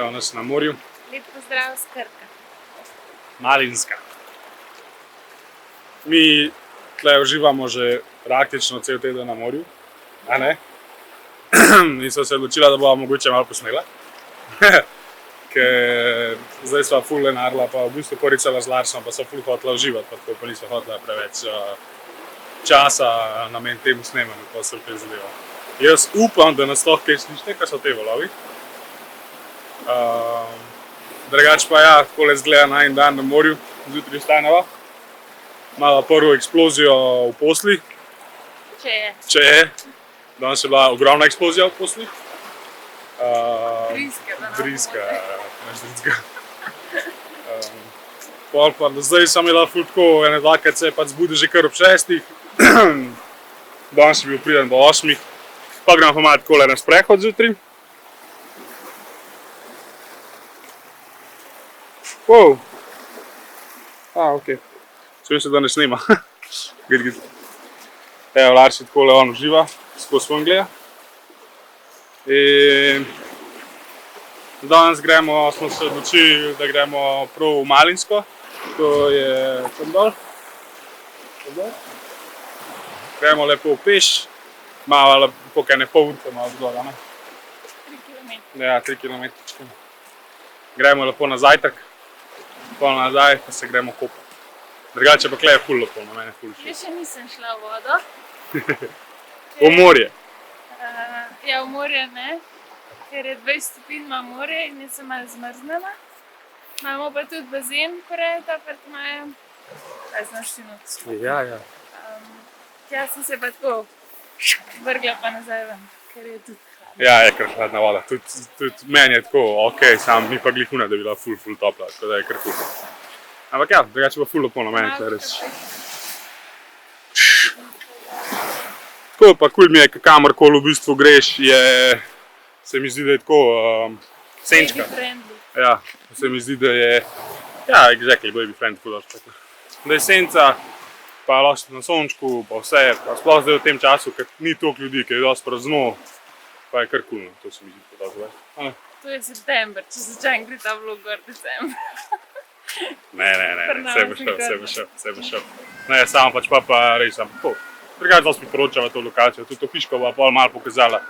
danes na morju. Lep pozdrav z Krka. Malinska. Mi tle uživamo že praktično cel teden na morju, a ne? In so se odločila, da bova mogoče malo posnela. Ker zdaj sva ful lenarila, pa v bistvu poricala z Larsom, pa so ful hotela uživati, pa tako pa nisva hotela preveč časa namen temu snemanju, pa se kaj zadeva. Jaz upam, da nas lahko kaj slišite, kar so te valovi. Drugače pa ja, takole izgleda na en dan na morju, zjutraj vstaneva. Imava prvo eksplozijo v posli. Če je. Danes je bila ogromna eksplozija v posli. Driska, neč drugega. Pol pa do zdaj sem imela ful tako, ene dvakrat se pač zbudi že kar ob 6. Danes je bil priden do 8. Pa gremo pa malo takole na sprehod zjutraj. Wow. Okej. Sem se, da ne snima. Evo, Lars je takole on uživa, skozi svoj gleda. In danes smo se odločili, da gremo prav v Malinsko. To je tam dol. Gremo lepo peš. Malo po kaj ne pol ure, malo zgora, ne? 3 km. Ja, 3 km. Gremo lepo na zajtrk, pol nazaj, pa se gremo kopati. Drugače pa tle je ful lepo, na mene ful všeč. Jaz še nisem šla v vodo. V morje. Ja, v morje ne, ker je 20 stopinj ima morje in jaz sem malo zmrznjena. Imamo pa tudi bazen, korej ta pred majem. Kaj znaš ti not? Ja. Tja sem se pa tako vrgla pa nazaj ven, ker je tudi hladno. Ja, je kar hladna voda. Tudi meni je tako, okej, sam ni pa glih una, da je bila ful topla, tako da je kar kul. Ampak ja, drugače pa ful lepo na meni, tle res. Tako pa kul mi je, kamorkoli v bistvu greš, se mi zdi, da je tako senčka. Baby friendly. Ja, se mi zdi, da je, ja, exactly, baby friendly, ful dosti. Da je senca, pa lahko na sončku, pa vse, pa sploh zdaj v tem času, ker ni toliko ljudi, ker je dosti prazno, pa je kar kulno, to se mi zdi pa dosti več. To je september, če začnem gre ta vlog gor decembr. Ne, vse bo šel. Ne, samo pač pa res sam tako. Drugače dosti priporočava to lokacijo, tudi to hiško bova pol malo pokazala.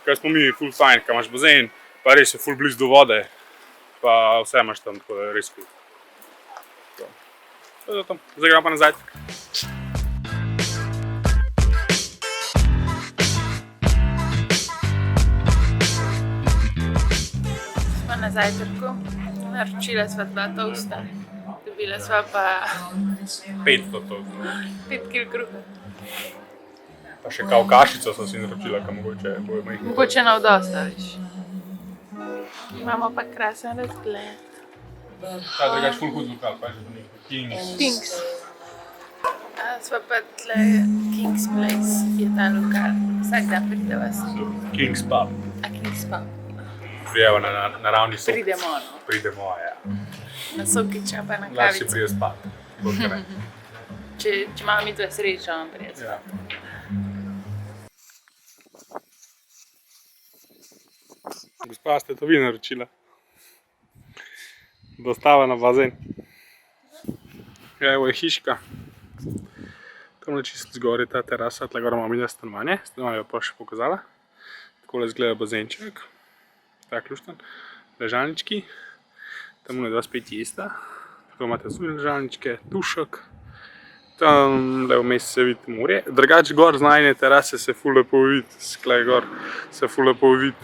Ker smo mi ful fajn, ker imaš bazen, pa res je ful blizu do vode, pa vse imaš tam, tako da je res kul. To je to, zdaj gremo pa na zajtrk. Smo na zajtrku, naročila sva 2 toasta, dobila sva pa 500 toastov. 5 kg kruha. Pa še kao kašico sem si naročila, ka mogoče bojo majhne. Mogoče na vdosta, viš. Imamo pa krasen razgled. Ta drugač ful hud lokal, pa je že do njih. Kings. Sva pa tle Kings Place, je ta lokal. Vsak dan prideva sem. Kings Pub. Kings Pub. Prijeva na naravni sok. Pridemo, no. Pridemo, ja. Na sokiča pa na Lahko si kavico. prije spat. Če imamo mi dve srečo, vam prije Ja. Gospa, ste to vi naročila? Dostava na bazen. Evo je hiška. Tamle čisto zgor je ta terasa, tle gor imamo mi stanovanje. Stanovanje pa še pokazala. Takole izgleda bazenček. Tak luštan. Ležalnički. Tamle 2 spet jesta. Tako imate zunaj ležalničke, tušek. Tam vmes se vidi morje. Drugače gor z najine terase se ful lepo vidi, sklej gor se ful lepo vidi,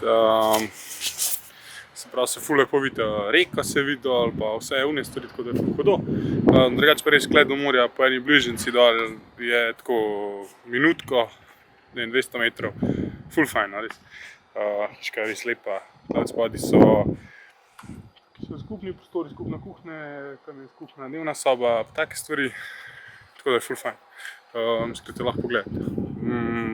se pravi se ful lepo vidi reka se vidi dol, pa vse une stvari, tako da je ful hudo. Drugače pa res skled do morja po eni bližnjici dol je tako minutko, 200 metrov, ful fajn, res. Hiška je res lepa, tle spodaj so skupni prostori, skupna kuhne, tam je skupna dnevna soba, take stvari. Tako da je ful fajn. Skrite lahko pogledati.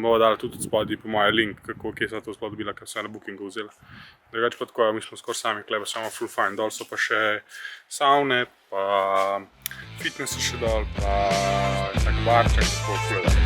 Bova dala tudi spodaj po moje link, kje sem to sploh dobila, ker sem na Bookingu vzela. Drugače pa tako, mi smo skoraj sami, kleba samo ful fajn. Dol so pa še savne, pa fitness še dol, pa tak barček, tako ful je dol.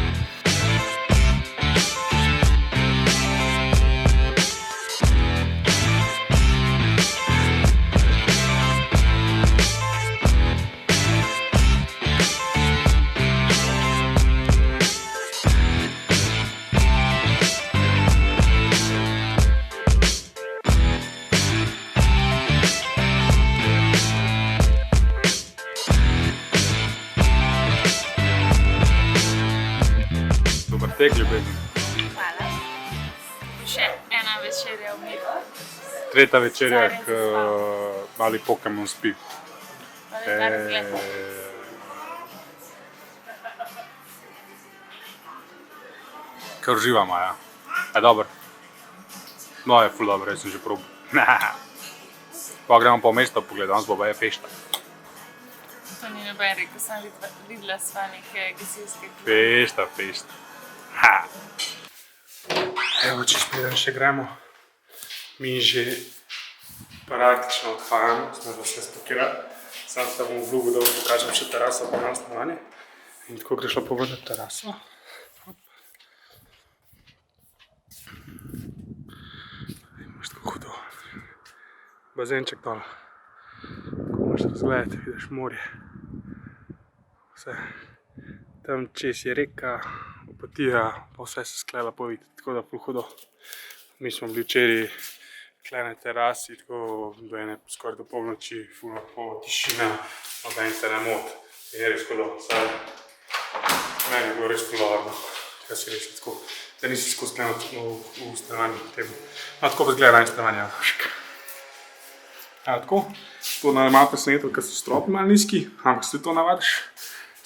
tek ljubezni. Hvala. Še ena večerja v miru. Tretja večerja, Zaren se mali Pokemon spi. Ali kar zgleda. Kar uživamo, ja. Je dober. No, je ful dobro, jaz sem že probal. Pa gremo pa v mesto pogledat, danes bo baje fešta. To ni noben rekel, sem videla sva neke gasilske klube. Fešta. Ha. Evo, če spredem še gremo. Mi že praktično odhajamo, smo že vse spakirali. Sam se bom v vlogu, da vam pokažem še teraso pa na stanovanje. In tako gre šlo pogledati teraso. Imaš tako hudo. Bazenček dol. Tako imaš razgled, vidiš morje. Vse. Tam čez je reka, Opatija, pa vse se sklela po videti, tako da ful hudo. Mi smo bili včeraj tukaj na terasi, tako do ene skoraj do polnoči, ful lepo, tišina, noben te ne moti. In je res hudo, saj meni je bilo res hudo, tega si res tako, da nisi skozi sklenil v stanovanju temu. No, tako pa zgleda na stanovanje. Tako, to nam je malo presenetilo, ker so stropi malo nizki, ampak se tudi to navadiš.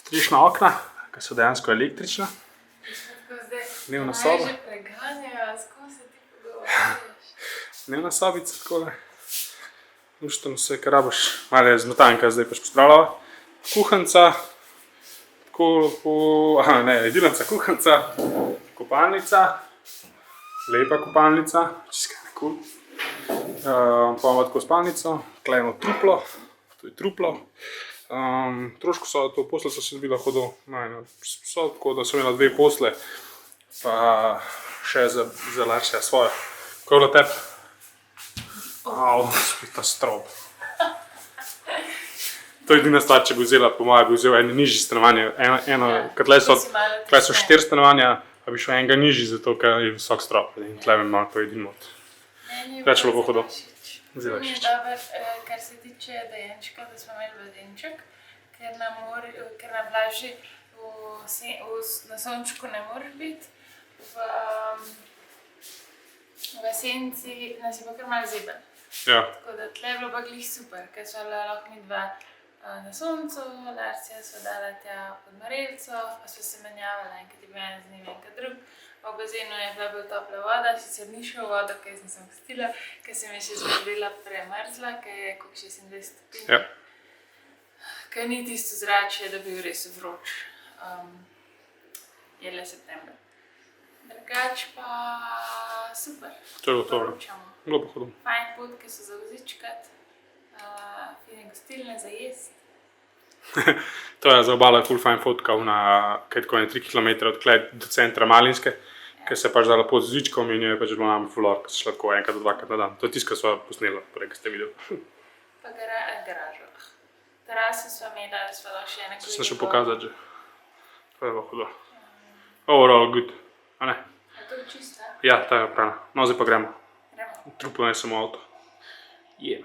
Strešna okna, ki so dejansko električna. Dnevna soba. Naj že preganjajo, skozi se ti pogovarjaš. Dnevna sobica, takole. Luštno vse, kar rabiš. Malo je zmetanka zdaj pač pospravljala. Kuhanca, tako lepo, jedilnica, kuhanca, kopalnica, lepa kopalnica, čisto kul. Pa imamo tako spalnico, tukaj eno truplo, to je truplo. Trošku so, to posle so se dobila hodil na eno sobo, tako da so imela dve posle, pa še za Larsija svojo. Kako je bilo tebi? Au, spet ta strop. To je edina stvar, če bi vzela, po mojem, bi vzel eno nižje stanovanje. Ker tle so 4 stanovanja, pa bi šel enega nižji, zato ker je visok strop. In tle bi malo to edin mod. Več bilo bo hodil. To mi je dober, kar se tiče dejančka, da smo imeli bazenček, ker na plaži na sončku ne moreš biti, v senci nas je pa kar malo zeben. Ja. Tako da tle je bilo pa glih super, ker sva lahko mi dva na soncu, Larsija sva dala tja pod marelico, pa sva se menjavala, enkrat je bil en z njim, enkrat drug. V bazenu je bila bolj topla voda, sicer ni šel vodo, ker sem se gostila, ker se mi je še zgodila premrzla, ker je koliko 26 stopinj. Ja. Ker ni tisto zračje, da bi bil res vroč. Je le september. Drugač pa super. To je bilo to. Poročamo. Bilo pa hodil. Fajn potke so za vozičkat, fine gostilne za jest. To je za obalo ful fajn fotka, kaj tako 3 km odklej do centra Malinske, ker se je pač dala pod zvičkom in je pač bilo nam fulor, ker se šla tako enkrat do dvakrat na dan. To je tisto, kar sva posnela, prej, kar ste videli. Pa garažo. Teraso sva imela, sva lahko še nekaj. Se še pokazati že. To je bilo hudo. Overall good, a ne? Je to čista? Ja, ta je prana. No, zdaj pa gremo. Gremo. Truplo ne samo avto. Je.